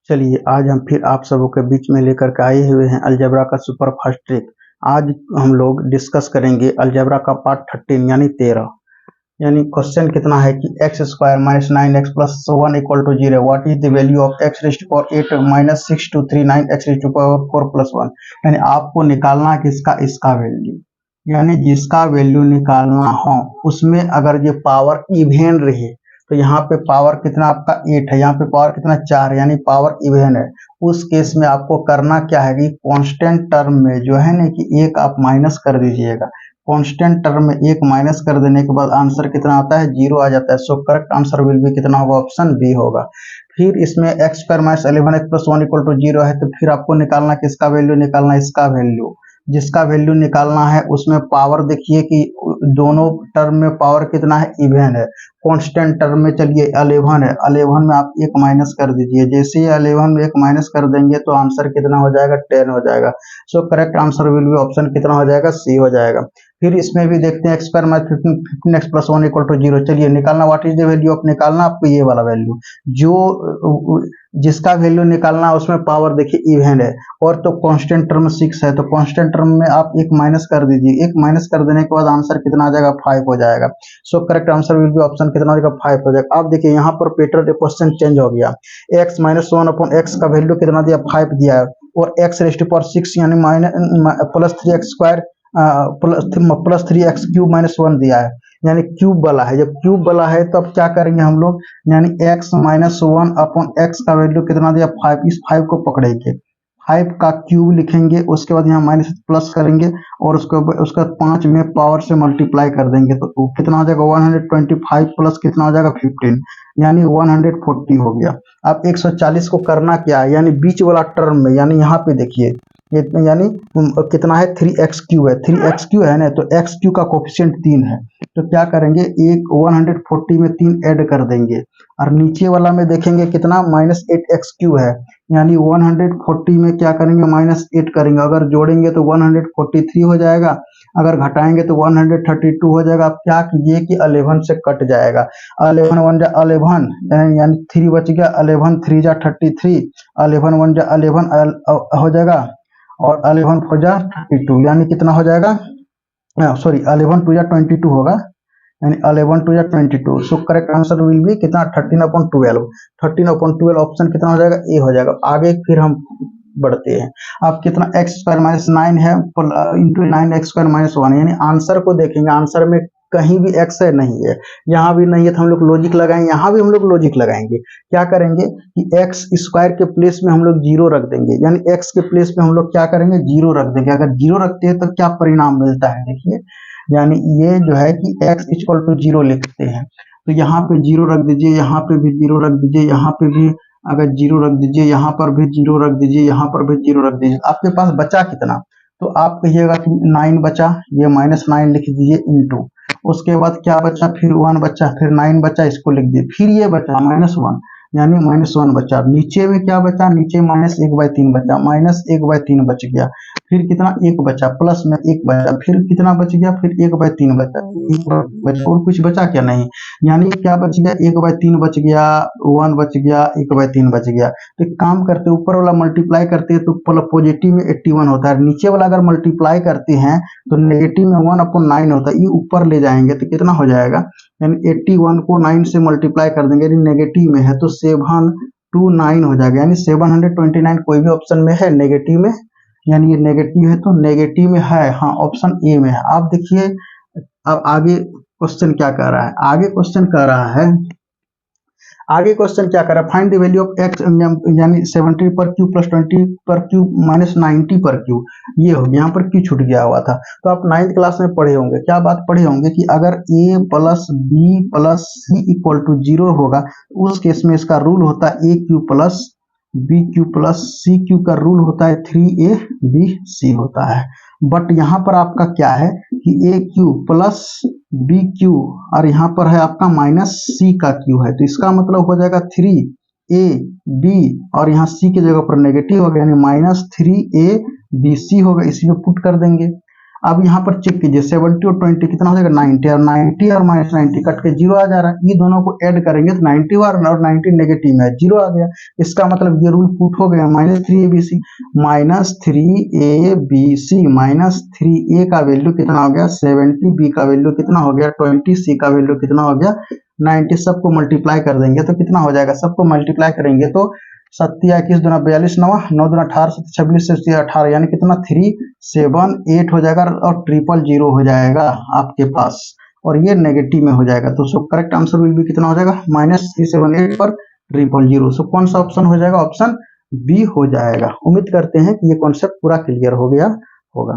चलिए आज हम फिर आप सबों के बीच में लेकर के आए हुए हैं अलजेब्रा का सुपर फास्ट ट्रिक। आज हम लोग डिस्कस करेंगे अलजेब्रा का पार्ट 13 यानी 13। यानी क्वेश्चन कितना है कि X square minus 9x plus 1 equal to 0, what is the value of X raise to power 8 minus 6239 X raise to power 4 plus 1। यानी आपको निकालना है किसका, इसका वैल्यू। यानी जिसका वैल्यू निकालना हो उसमें अगर ये पावर इवन रहे तो यहाँ पे पावर कितना आपका 8 है, यहाँ पे पावर कितना 4 है, यानी पावर इवन है। उस केस में आपको करना क्या है कि कांस्टेंट टर्म में जो है ना कि एक आप माइनस कर दीजिएगा। कांस्टेंट टर्म में एक माइनस कर देने के बाद आंसर कितना आता है, 0 आ जाता है। So correct answer will be कितना होगा, ऑप्शन बी होगा। फिर इसमें X square minus 11x plus 1 equal to 0 है, तो फिर आपको निकालना किसका वैल्यू निकालना, इसका वैल्यू। जिसका वैल्यू निकालना है उसमें पावर देखिए कि दोनों टर्म में पावर कितना है, इवन है। कांस्टेंट टर्म में चलिए 11 है, 11 में आप एक माइनस कर दीजिए। जैसे ही 11 में एक माइनस कर देंगे तो आंसर कितना हो जाएगा, 10 हो जाएगा। सो correct answer will B option कितना हो जाएगा, सी हो जाएगा। फिर इसमें भी देखते हैं X square minus 15x plus 1 equal to 0। चलिए निकालना, what is the value of, निकालना आपको ये वाला वैल्यू। जो जिसका वैल्यू निकालना है उसमें पावर देखिए इवन है और तो कांस्टेंट टर्म 6 है, तो कांस्टेंट टर्म में आप एक माइनस कर दीजिए। एक माइनस कर देने के बाद आंसर कितना आ जाएगा, 5 हो जाएगा। सो correct answer will B option कितना हो जाएगा, 5 हो जाएगा। आप देखिए यहाँ पर पैटर्न क्वेश्चन चेंज हो गया। एक्स माइनस 1 अपॉन एक्स का वैल्यू कितना दिया, 5 दिया है, और एक्स रेज़ टू पावर 6 यानी minus plus 3x square plus 3x cube minus 1 दिया है, यानी क्यूब वाला है। जब क्यूब वाला है तो अब क्या करेंगे हम लोग, यानी x माइनस 1 अपॉन एक्स का वैल्यू कितना दिया, 5। इस 5 को पकड़ेंगे, 5 का क्यूब लिखेंगे, उसके बाद यहाँ माइनस प्लस करेंगे और उसका 5 में पावर से मल्टीप्लाई कर देंगे तो कितना हो जाएगा, 125 प्लस कितना हो जाएगा, 15, यानी 140 हो गया। अब 140 को करना क्या है, यानी बीच वाला टर्म में, यानी यहाँ पे देखिए यानी कितना है, 3x क्यू है, 3x क्यू है ना, तो x क्यू का कोफिशिएंट 3 है, तो क्या करेंगे, एक 140 में 3 ऐड कर देंगे। और नीचे वाला में देखेंगे कितना, माइनस 8x क्यू है, यानी 140 में क्या करेंगे, माइनस 8 करेंगे। अगर जोड़ेंगे तो 143 हो जाएगा, अगर घटाएंगे तो 132 हो जाएगा। आप क्या कीजिए कि 11 से कट जाएगा, 11 1 जा 11, यानी 3 बच गया, 11 3 जा 33, 11 1 जा 11 हो जाएगा, और 11 4 जा 32, यानी कितना हो जाएगा, सॉरी 11 2 जा 22 होगा, यानी 11 2 जा 22। सो करेक्ट आंसर विल बी कितना, 13/12। 13/12 ऑप्शन कितना हो जाएगा, ए हो जाएगा। आगे फिर हम बढ़ते हैं। अब कितना, एक्स स्क्वायर माइनस 9 है इंटू 9x स्क्वायर माइनस 1, यानी आंसर को देखेंगे, आंसर में कहीं भी x है नहीं है, यहाँ भी नहीं है, तो हम लोग लॉजिक लगाएंगे, यहाँ भी हम लोग लॉजिक लगाएंगे। क्या करेंगे कि एक्स स्क्वायर के प्लेस में हम लोग 0 रख देंगे, यानी x के प्लेस में हम लोग क्या करेंगे, 0 रख देंगे। अगर 0 रखते हैं तो क्या परिणाम मिलता है, देखिए, यानी ये जो है कि x इक्वल टू 0 लिखते हैं, तो यहाँ पे 0 रख दीजिए, यहाँ पे भी 0 रख दीजिए, यहाँ पे भी अगर 0 रख दीजिए, यहाँ पर भी 0 रख दीजिए, यहाँ पर भी 0 रख दीजिए। आपके पास बचा कितना, तो आप कहिएगा कि 9 बचा, ये -9 लिख दीजिए इंटू, उसके बाद क्या बचा, फिर 1 बचा, फिर 9 बचा, इसको लिख दिए, फिर ये बचा -1, यानी -1 बचा। नीचे में क्या बचा, नीचे -1/3 बचा, -1/3 बच गया। फिर कितना, 1 बचा, प्लस में 1 बचा, फिर कितना बच गया, फिर 1/3 बचा, 1 बचा, और कुछ बचा क्या, नहीं, यानी क्या बच गया, 1/3 बच गया, 1 बच गया, 1/3 बच गया। तो एक काम करते, ऊपर वाला मल्टीप्लाई करते हैं तो पॉजिटिव में 81 होता है, नीचे वाला अगर मल्टीप्लाई करते हैं तो नेगेटिव में 1/9 होता है, ये ऊपर ले जाएंगे तो कितना हो जाएगा, यानी 81 को 9 से मल्टीप्लाई कर देंगे, यानी नेगेटिव में है तो 729 हो जाएगा, यानी 729 कोई भी ऑप्शन में है नेगेटिव में, यानी ये नेगेटिव है तो नेगेटिव में है, हाँ ऑप्शन ए में है। आप देखिए अब आगे क्वेश्चन क्या कह रहा है, आगे क्वेश्चन कह रहा है, find the value of x, यानी 70 पर क्यू प्लस 20 पर क्यू माइनस 90 पर क्यू। ये हो गया, यहाँ पर क्यू छूट गया हुआ था, तो आप 9th क्लास में पढ़े होंगे, क्या बात पढ़े होंगे कि अगर a plus B plus C equal to 0 होगा, उस केस में इसका रूल होता है A cube plus B cube plus C cube का रूल होता है 3ab होता है। बट यहाँ पर आपका क्या है कि ए क्यू प्लस बी क्यू और यहाँ पर है आपका माइनस सी का क्यू है, तो इसका मतलब हो जाएगा 3ab और यहाँ सी की जगह पर नेगेटिव हो गया, यानी -3abc होगा, इसी में पुट कर देंगे। अब यहाँ पर चेक कीजिए 70 और 20 कितना हो जाएगा 90, और 90 और -90 कट के 0 आ जा रहा है। ये दोनों को ऐड करेंगे तो 90 और 90 नेगेटिव में 0 आ गया। इसका मतलब ये रूल पुट हो गया, -3abc -3a का वैल्यू कितना हो गया 70, b का वैल्यू कितना हो गया 20, c का वैल्यू कितना हो गया 90। सबको मल्टीप्लाई कर देंगे तो कितना हो जाएगा, सबको मल्टीप्लाई करेंगे तो 7 या 21 दूना 42, 9 दूना 18, 26 से 18 यानी कितना 378 हो जाएगा और 000 हो जाएगा आपके पास, और ये नेगेटिव में हो जाएगा। तो सो करेक्ट आंसर विल भी कितना हो जाएगा -378 पर 000। सो कौन सा ऑप्शन हो जाएगा, ऑप्शन बी हो जाएगा। उम्मीद करते हैं कि ये कॉन्सेप्ट पूरा क्लियर हो गया होगा।